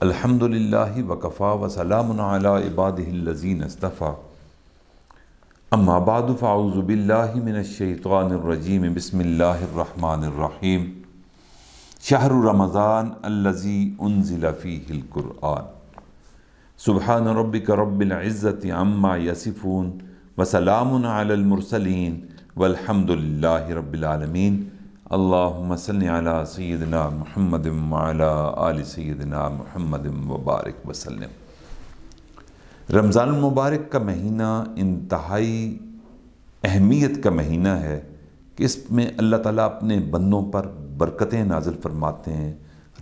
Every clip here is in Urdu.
الحمد للہ وکفا وسلام علی عبادہ الذین اصطفیٰ اما بعد فاعوذ باللہ من الشیطان الرجیم بسم اللہ الرحمن الرحیم شہر رمضان الذی انزل فیہ القرآن سبحان ربک رب العزت عما یصفون وسلام علی المرسلین والحمد للہ رب العالمین اللہم صلی علی سیدنا محمد وعلی آل سیدنا محمد وبارک وسلم۔ رمضان المبارک کا مہینہ انتہائی اہمیت کا مہینہ ہے کہ اس میں اللہ تعالیٰ اپنے بندوں پر برکتیں نازل فرماتے ہیں،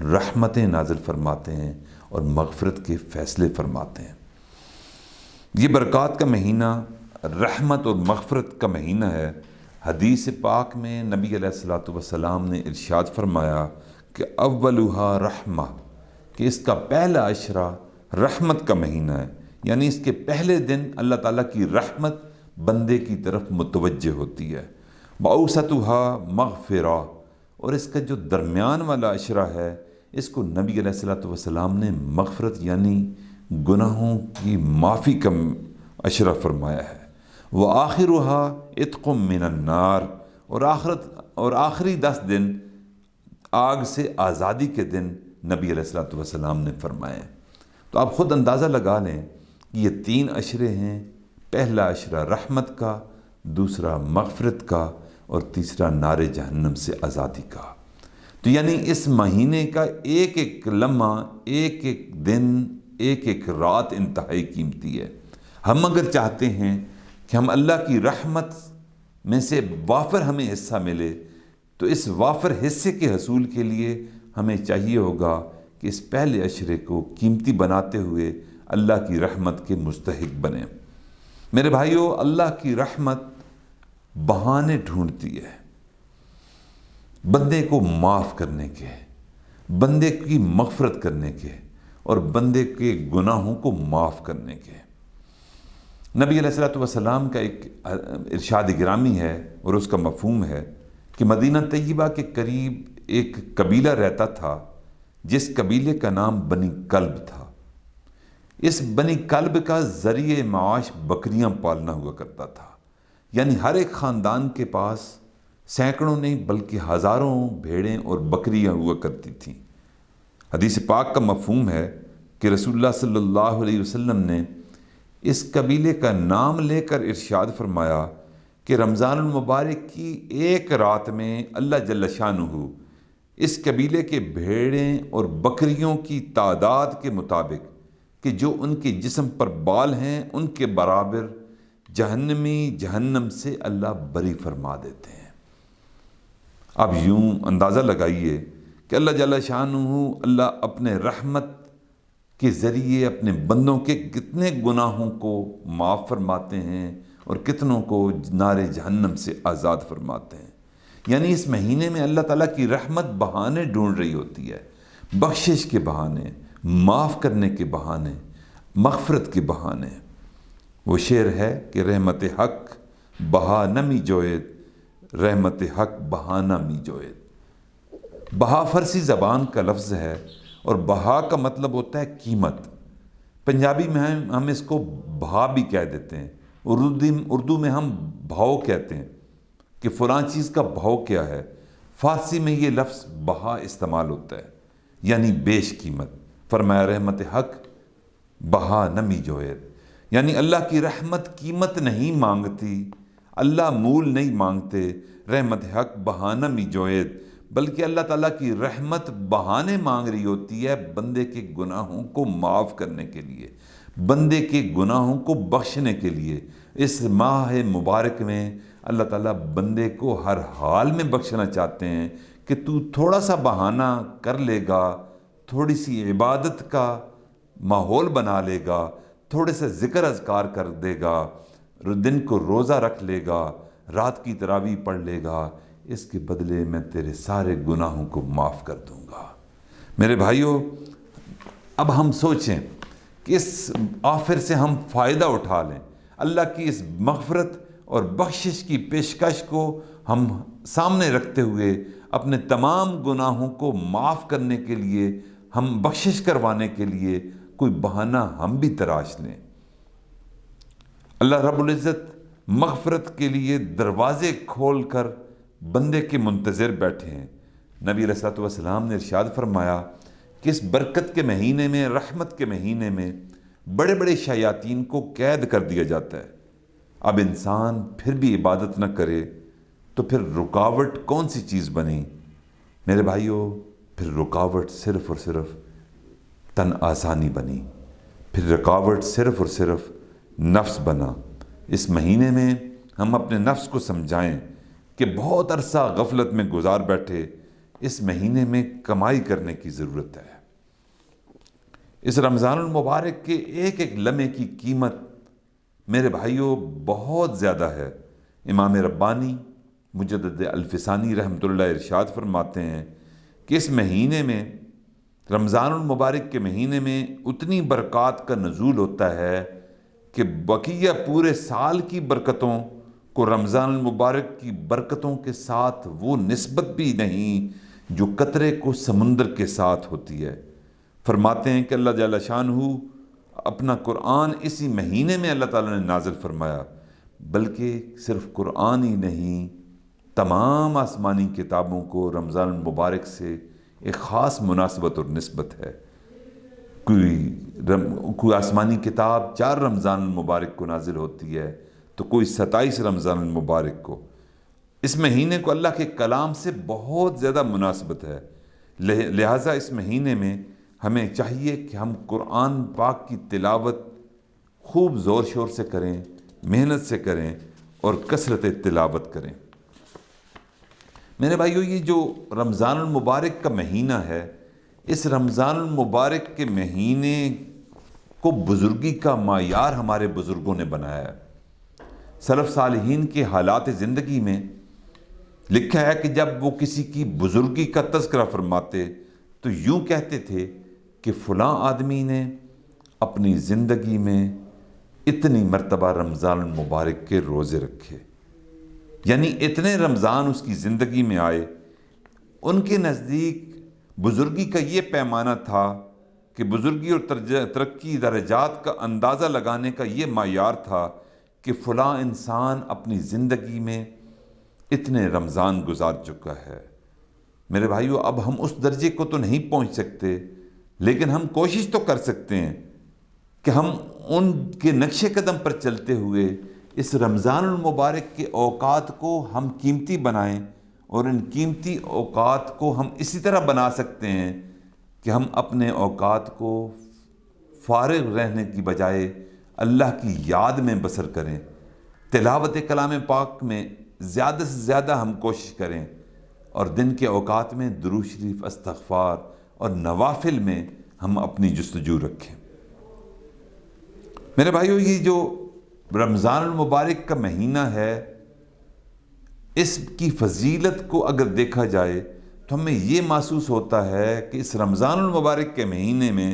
رحمتیں نازل فرماتے ہیں اور مغفرت کے فیصلے فرماتے ہیں۔ یہ برکات کا مہینہ رحمت اور مغفرت کا مہینہ ہے۔ حدیث پاک میں نبی علیہ الصلوۃ والسلام نے ارشاد فرمایا کہ اولھا رحمہ، کہ اس کا پہلا عشرہ رحمت کا مہینہ ہے، یعنی اس کے پہلے دن اللہ تعالیٰ کی رحمت بندے کی طرف متوجہ ہوتی ہے۔ واوسطھا مغفرہ، اور اس کا جو درمیان والا عشرہ ہے اس کو نبی علیہ الصلوۃ والسلام نے مغفرت یعنی گناہوں کی معافی کا عشرہ فرمایا ہے۔ وآخرها عتق من النار، اور آخری 10 دن آگ سے آزادی کے دن نبی علیہ الصلوۃ والسلام نے فرمائے۔ تو آپ خود اندازہ لگا لیں کہ یہ 3 عشرے ہیں، پہلا عشرہ رحمت کا، دوسرا مغفرت کا اور تیسرا نار جہنم سے آزادی کا۔ تو یعنی اس مہینے کا ایک ایک لمحہ، ایک ایک دن، ایک ایک رات انتہائی قیمتی ہے۔ ہم اگر چاہتے ہیں کہ ہم اللہ کی رحمت میں سے وافر ہمیں حصہ ملے، تو اس وافر حصے کے حصول کے لیے ہمیں چاہیے ہوگا کہ اس پہلے عشرے کو قیمتی بناتے ہوئے اللہ کی رحمت کے مستحق بنیں۔ میرے بھائیو، اللہ کی رحمت بہانے ڈھونڈتی ہے بندے کو معاف کرنے کے، بندے کی مغفرت کرنے کے اور بندے کے گناہوں کو معاف کرنے کے۔ نبی علیہ الصلوۃ والسلام کا ایک ارشاد گرامی ہے اور اس کا مفہوم ہے کہ مدینہ طیبہ کے قریب ایک قبیلہ رہتا تھا جس قبیلے کا نام بنی کلب تھا۔ اس بنی کلب کا ذریعہ معاش بکریاں پالنا ہوا کرتا تھا، یعنی ہر ایک خاندان کے پاس سینکڑوں نہیں بلکہ ہزاروں بھیڑیں اور بکریاں ہوا کرتی تھیں۔ حدیث پاک کا مفہوم ہے کہ رسول اللہ صلی اللہ علیہ وسلم نے اس قبیلے کا نام لے کر ارشاد فرمایا کہ رمضان المبارک کی ایک رات میں اللہ جل شانہ اس قبیلے کے بھیڑیں اور بکریوں کی تعداد کے مطابق کہ جو ان کے جسم پر بال ہیں ان کے برابر جہنمی جہنم سے اللہ بری فرما دیتے ہیں۔ اب یوں اندازہ لگائیے کہ اللہ جل شانہ اللہ اپنے رحمت کے ذریعے اپنے بندوں کے کتنے گناہوں کو معاف فرماتے ہیں اور کتنوں کو نار جہنم سے آزاد فرماتے ہیں۔ یعنی اس مہینے میں اللہ تعالیٰ کی رحمت بہانے ڈھونڈ رہی ہوتی ہے، بخشش کے بہانے، معاف کرنے کے بہانے، مغفرت کے بہانے۔ وہ شعر ہے کہ رحمت حق بہا نمی جوید، رحمت حق بہانہ می جوید۔ بہا فارسی زبان کا لفظ ہے اور بہا کا مطلب ہوتا ہے قیمت۔ پنجابی میں ہم اس کو بہا بھی کہہ دیتے ہیں، اردو میں ہم بھاؤ کہتے ہیں کہ فلاں چیز کا بھاؤ کیا ہے۔ فارسی میں یہ لفظ بہا استعمال ہوتا ہے، یعنی بیش قیمت۔ فرمایا رحمت حق بہا نمی جوید، یعنی اللہ کی رحمت قیمت نہیں مانگتی، اللہ مول نہیں مانگتے۔ رحمت حق بہا نمی جوید، بلکہ اللہ تعالیٰ کی رحمت بہانے مانگ رہی ہوتی ہے بندے کے گناہوں کو معاف کرنے کے لیے، بندے کے گناہوں کو بخشنے کے لیے۔ اس ماہ مبارک میں اللہ تعالیٰ بندے کو ہر حال میں بخشنا چاہتے ہیں کہ تو تھوڑا سا بہانہ کر لے گا، تھوڑی سی عبادت کا ماحول بنا لے گا، تھوڑے سے ذکر اذکار کر دے گا، دن کو روزہ رکھ لے گا، رات کی تراویح پڑھ لے گا، اس کے بدلے میں تیرے سارے گناہوں کو معاف کر دوں گا۔ میرے بھائیوں، اب ہم سوچیں کہ اس آفر سے ہم فائدہ اٹھا لیں، اللہ کی اس مغفرت اور بخشش کی پیشکش کو ہم سامنے رکھتے ہوئے اپنے تمام گناہوں کو معاف کرنے کے لیے ہم بخشش کروانے کے لیے کوئی بہانہ ہم بھی تراش لیں۔ اللہ رب العزت مغفرت کے لیے دروازے کھول کر بندے کے منتظر بیٹھے ہیں۔ نبی علیہ الصلوۃ والسلام نے ارشاد فرمایا کہ اس برکت کے مہینے میں، رحمت کے مہینے میں بڑے بڑے شیاطین کو قید کر دیا جاتا ہے۔ اب انسان پھر بھی عبادت نہ کرے تو پھر رکاوٹ کون سی چیز بنی؟ میرے بھائیوں، پھر رکاوٹ صرف اور صرف تن آسانی بنی، پھر رکاوٹ صرف اور صرف نفس بنا۔ اس مہینے میں ہم اپنے نفس کو سمجھائیں کہ بہت عرصہ غفلت میں گزار بیٹھے، اس مہینے میں کمائی کرنے کی ضرورت ہے۔ اس رمضان المبارک کے ایک ایک لمحے کی قیمت میرے بھائیوں بہت زیادہ ہے۔ امام ربانی مجدد الفسانی رحمۃ اللہ ارشاد فرماتے ہیں کہ اس مہینے میں، رمضان المبارک کے مہینے میں اتنی برکات کا نزول ہوتا ہے کہ بقیہ پورے سال کی برکتوں کو رمضان المبارک کی برکتوں کے ساتھ وہ نسبت بھی نہیں جو قطرے کو سمندر کے ساتھ ہوتی ہے۔ فرماتے ہیں کہ اللہ جل شانہ اپنا قرآن اسی مہینے میں اللہ تعالیٰ نے نازل فرمایا، بلکہ صرف قرآن ہی نہیں، تمام آسمانی کتابوں کو رمضان المبارک سے ایک خاص مناسبت اور نسبت ہے۔ کوئی آسمانی کتاب 4 رمضان المبارک کو نازل ہوتی ہے تو کوئی 27 رمضان المبارک کو۔ اس مہینے کو اللہ کے کلام سے بہت زیادہ مناسبت ہے، لہٰذا اس مہینے میں ہمیں چاہیے کہ ہم قرآن پاک کی تلاوت خوب زور شور سے کریں، محنت سے کریں اور کثرت تلاوت کریں۔ میرے بھائیو، یہ جو رمضان المبارک کا مہینہ ہے، اس رمضان المبارک کے مہینے کو بزرگی کا معیار ہمارے بزرگوں نے بنایا ہے۔ سلف صالحین کے حالات زندگی میں لکھا ہے کہ جب وہ کسی کی بزرگی کا تذکرہ فرماتے تو یوں کہتے تھے کہ فلاں آدمی نے اپنی زندگی میں اتنی مرتبہ رمضان المبارک کے روزے رکھے، یعنی اتنے رمضان اس کی زندگی میں آئے۔ ان کے نزدیک بزرگی کا یہ پیمانہ تھا کہ بزرگی اور ترقی درجات کا اندازہ لگانے کا یہ معیار تھا کہ فلاں انسان اپنی زندگی میں اتنے رمضان گزار چکا ہے۔ میرے بھائیو، اب ہم اس درجے کو تو نہیں پہنچ سکتے، لیکن ہم کوشش تو کر سکتے ہیں کہ ہم ان کے نقش قدم پر چلتے ہوئے اس رمضان المبارک کے اوقات کو ہم قیمتی بنائیں، اور ان قیمتی اوقات کو ہم اسی طرح بنا سکتے ہیں کہ ہم اپنے اوقات کو فارغ رہنے کی بجائے اللہ کی یاد میں بسر کریں، تلاوت کلام پاک میں زیادہ سے زیادہ ہم کوشش کریں، اور دن کے اوقات میں درود شریف، استغفار اور نوافل میں ہم اپنی جستجو رکھیں۔ میرے بھائیو، یہ جو رمضان المبارک کا مہینہ ہے، اس کی فضیلت کو اگر دیکھا جائے تو ہمیں یہ محسوس ہوتا ہے کہ اس رمضان المبارک کے مہینے میں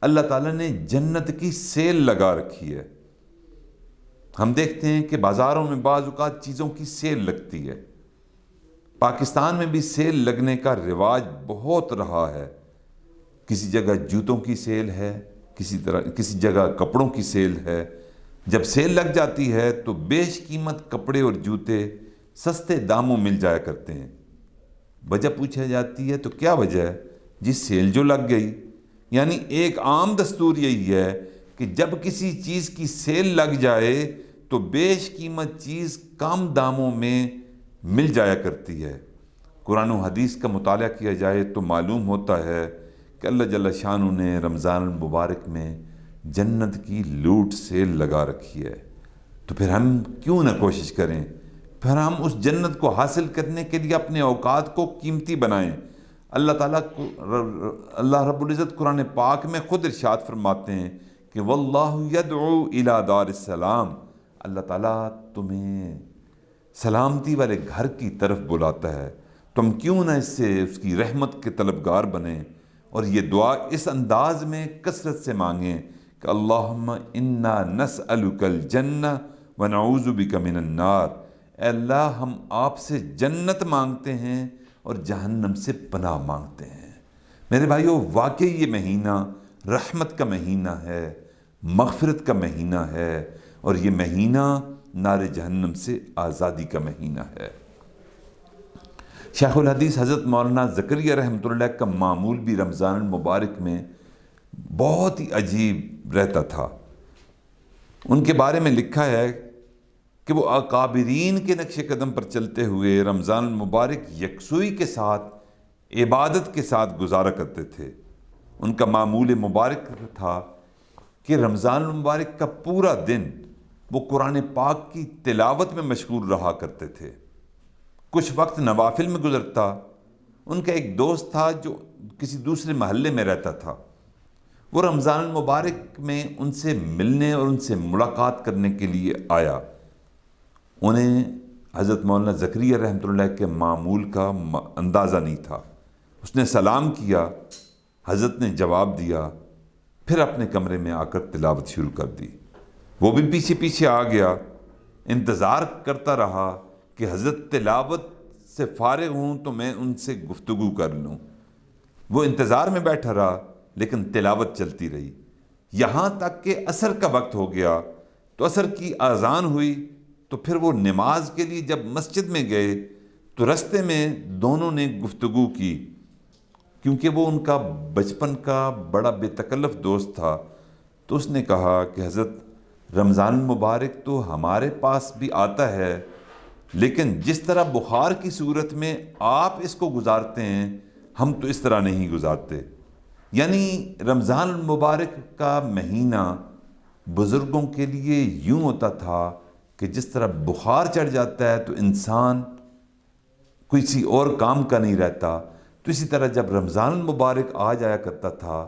اللہ تعالیٰ نے جنت کی سیل لگا رکھی ہے۔ ہم دیکھتے ہیں کہ بازاروں میں بعض اوقات چیزوں کی سیل لگتی ہے۔ پاکستان میں بھی سیل لگنے کا رواج بہت رہا ہے۔ کسی جگہ جوتوں کی سیل ہے، کسی جگہ کپڑوں کی سیل ہے۔ جب سیل لگ جاتی ہے تو بیش قیمت کپڑے اور جوتے سستے داموں مل جایا کرتے ہیں۔ وجہ پوچھا جاتی ہے تو کیا وجہ ہے؟ جس سیل جو لگ گئی، یعنی ایک عام دستور یہی ہے کہ جب کسی چیز کی سیل لگ جائے تو بیش قیمت چیز کم داموں میں مل جایا کرتی ہے۔ قرآن و حدیث کا مطالعہ کیا جائے تو معلوم ہوتا ہے کہ اللہ جل شانہ نے رمضان المبارک میں جنت کی لوٹ سیل لگا رکھی ہے۔ تو پھر ہم کیوں نہ کوشش کریں، پھر ہم اس جنت کو حاصل کرنے کے لیے اپنے اوقات کو قیمتی بنائیں۔ اللہ رب العزت قرآن پاک میں خود ارشاد فرماتے ہیں کہ واللہ یدعو الی دار السلام، اللہ تعالیٰ تمہیں سلامتی والے گھر کی طرف بلاتا ہے۔ تم کیوں نہ اس کی رحمت کے طلبگار بنیں، اور یہ دعا اس انداز میں کثرت سے مانگیں کہ اللہم انا نسألک الجنہ ونعوذ بک من النار، اے اللہ ہم آپ سے جنت مانگتے ہیں اور جہنم سے پناہ مانگتے ہیں۔ میرے بھائیوں، واقعی یہ مہینہ رحمت کا مہینہ ہے، مغفرت کا مہینہ ہے، اور یہ مہینہ نار جہنم سے آزادی کا مہینہ ہے۔ شیخ الحدیث حضرت مولانا زکریا رحمۃ اللہ کا معمول بھی رمضان المبارک میں بہت ہی عجیب رہتا تھا۔ ان کے بارے میں لکھا ہے کہ وہ اکابرین کے نقش قدم پر چلتے ہوئے رمضان المبارک یکسوئی کے ساتھ، عبادت کے ساتھ گزارا کرتے تھے۔ ان کا معمول مبارک تھا کہ رمضان المبارک کا پورا دن وہ قرآن پاک کی تلاوت میں مشغول رہا کرتے تھے۔ کچھ وقت نوافل میں گزرتا۔ ان کا ایک دوست تھا جو کسی دوسرے محلے میں رہتا تھا۔ وہ رمضان المبارک میں ان سے ملنے اور ان سے ملاقات کرنے کے لیے آیا۔ انہیں حضرت مولانا زکریا رحمۃ اللہ کے معمول کا اندازہ نہیں تھا۔ اس نے سلام کیا، حضرت نے جواب دیا، پھر اپنے کمرے میں آ کر تلاوت شروع کر دی۔ وہ بھی پیچھے پیچھے آ گیا، انتظار کرتا رہا کہ حضرت تلاوت سے فارغ ہوں تو میں ان سے گفتگو کر لوں۔ وہ انتظار میں بیٹھا رہا، لیکن تلاوت چلتی رہی، یہاں تک کہ عصر کا وقت ہو گیا تو عصر کی اذان ہوئی۔ تو پھر وہ نماز کے لیے جب مسجد میں گئے تو رستے میں دونوں نے گفتگو کی، کیونکہ وہ ان کا بچپن کا بڑا بے تکلف دوست تھا۔ تو اس نے کہا کہ حضرت رمضان المبارک تو ہمارے پاس بھی آتا ہے، لیکن جس طرح بخار کی صورت میں آپ اس کو گزارتے ہیں، ہم تو اس طرح نہیں گزارتے۔ یعنی رمضان المبارک کا مہینہ بزرگوں کے لیے یوں ہوتا تھا کہ جس طرح بخار چڑھ جاتا ہے تو انسان کسی اور کام کا نہیں رہتا، تو اسی طرح جب رمضان المبارک آ جایا کرتا تھا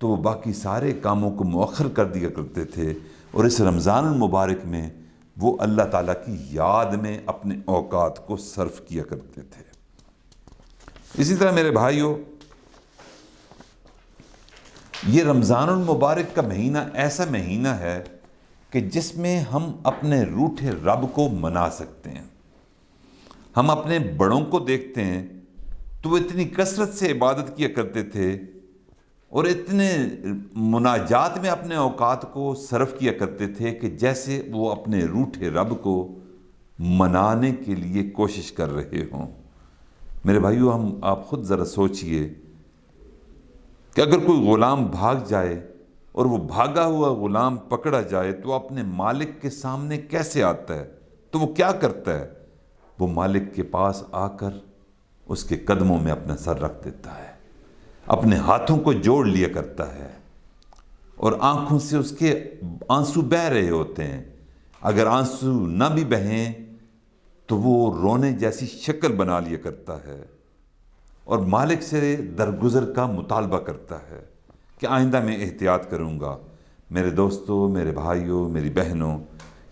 تو وہ باقی سارے کاموں کو مؤخر کر دیا کرتے تھے، اور اس رمضان المبارک میں وہ اللہ تعالیٰ کی یاد میں اپنے اوقات کو صرف کیا کرتے تھے۔ اسی طرح میرے بھائیوں، یہ رمضان المبارک کا مہینہ ایسا مہینہ ہے کہ جس میں ہم اپنے روٹھے رب کو منا سکتے ہیں۔ ہم اپنے بڑوں کو دیکھتے ہیں تو وہ اتنی کثرت سے عبادت کیا کرتے تھے اور اتنے مناجات میں اپنے اوقات کو صرف کیا کرتے تھے کہ جیسے وہ اپنے روٹھے رب کو منانے کے لیے کوشش کر رہے ہوں۔ میرے بھائیو، آپ خود ذرا سوچئے کہ اگر کوئی غلام بھاگ جائے اور وہ بھاگا ہوا غلام پکڑا جائے تو اپنے مالک کے سامنے کیسے آتا ہے؟ تو وہ کیا کرتا ہے؟ وہ مالک کے پاس آ کر اس کے قدموں میں اپنا سر رکھ دیتا ہے، اپنے ہاتھوں کو جوڑ لیا کرتا ہے، اور آنکھوں سے اس کے آنسو بہہ رہے ہوتے ہیں۔ اگر آنسو نہ بھی بہیں تو وہ رونے جیسی شکل بنا لیا کرتا ہے اور مالک سے درگزر کا مطالبہ کرتا ہے کہ آئندہ میں احتیاط کروں گا۔ میرے دوستو، میرے بھائیوں، میری بہنوں،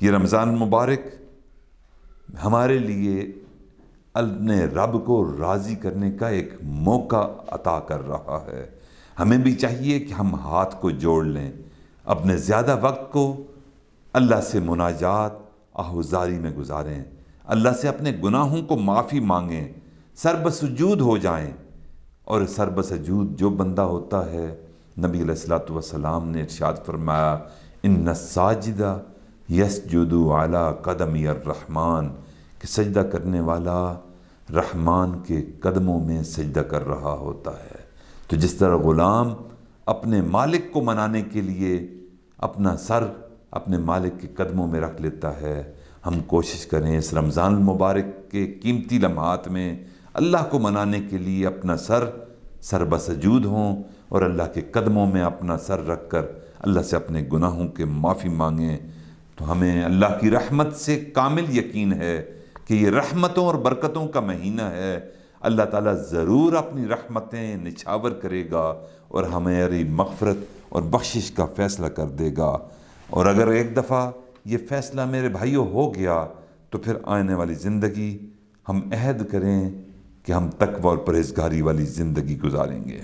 یہ رمضان مبارک ہمارے لیے اپنے رب کو راضی کرنے کا ایک موقع عطا کر رہا ہے۔ ہمیں بھی چاہیے کہ ہم ہاتھ کو جوڑ لیں، اپنے زیادہ وقت کو اللہ سے مناجات آہوزاری میں گزاریں، اللہ سے اپنے گناہوں کو معافی مانگیں، سر بسجود ہو جائیں۔ اور سر بسجود جو بندہ ہوتا ہے، نبی علیہ الصلوۃ والسلام نے ارشاد فرمایا، ان الساجد یسجد علی قدمی الرحمن، کہ سجدہ کرنے والا رحمان کے قدموں میں سجدہ کر رہا ہوتا ہے۔ تو جس طرح غلام اپنے مالک کو منانے کے لیے اپنا سر اپنے مالک کے قدموں میں رکھ لیتا ہے، ہم کوشش کریں اس رمضان المبارک کے قیمتی لمحات میں اللہ کو منانے کے لیے اپنا سر بسجود ہوں اور اللہ کے قدموں میں اپنا سر رکھ کر اللہ سے اپنے گناہوں کے معافی مانگیں۔ تو ہمیں اللہ کی رحمت سے کامل یقین ہے کہ یہ رحمتوں اور برکتوں کا مہینہ ہے۔ اللہ تعالیٰ ضرور اپنی رحمتیں نچھاور کرے گا اور ہماری مغفرت اور بخشش کا فیصلہ کر دے گا۔ اور اگر ایک دفعہ یہ فیصلہ میرے بھائیوں ہو گیا تو پھر آنے والی زندگی ہم عہد کریں کہ ہم تقوی اور پرہیزگاری والی زندگی گزاریں گے۔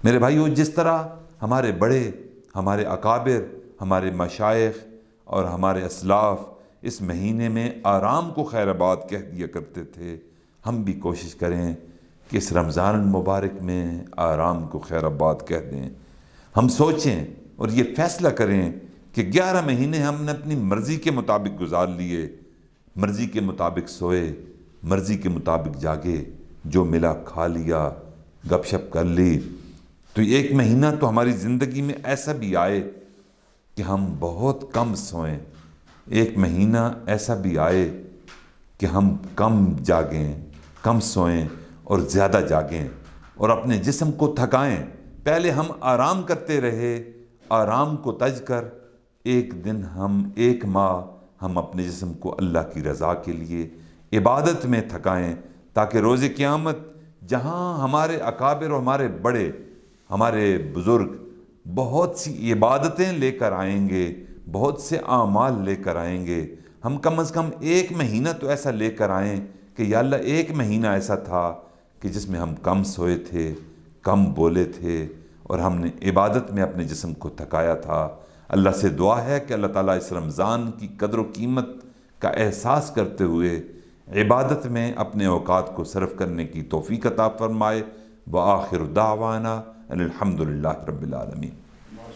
میرے بھائیوں، جس طرح ہمارے بڑے، ہمارے اکابر، ہمارے مشائخ اور ہمارے اسلاف اس مہینے میں آرام کو خیر آباد کہہ دیا کرتے تھے، ہم بھی کوشش کریں کہ اس رمضان المبارک میں آرام کو خیر آباد کہہ دیں. ہم سوچیں اور یہ فیصلہ کریں کہ 11 مہینے ہم نے اپنی مرضی کے مطابق گزار لیے، مرضی کے مطابق سوئے، مرضی کے مطابق جاگے، جو ملا کھا لیا، گپ شپ کر لی. تو ایک مہینہ تو ہماری زندگی میں ایسا بھی آئے کہ ہم بہت کم سوئیں، ایک مہینہ ایسا بھی آئے کہ ہم کم جاگیں، کم سوئیں اور زیادہ جاگیں اور اپنے جسم کو تھکائیں. پہلے ہم آرام کرتے رہے، آرام کو تج کر ایک دن ایک ماہ ہم اپنے جسم کو اللہ کی رضا کے لیے عبادت میں تھکائیں، تاکہ روز قیامت جہاں ہمارے اکابر اور ہمارے بڑے، ہمارے بزرگ بہت سی عبادتیں لے کر آئیں گے، بہت سے اعمال لے کر آئیں گے، ہم کم از کم ایک مہینہ تو ایسا لے کر آئیں کہ یا اللہ ایک مہینہ ایسا تھا کہ جس میں ہم کم سوئے تھے، کم بولے تھے اور ہم نے عبادت میں اپنے جسم کو تھکایا تھا. اللہ سے دعا ہے کہ اللہ تعالیٰ اس رمضان کی قدر و قیمت کا احساس کرتے ہوئے عبادت میں اپنے اوقات کو صرف کرنے کی توفیق عطا فرمائے. وآخر دعوانا ان الحمد للہ رب العالمین.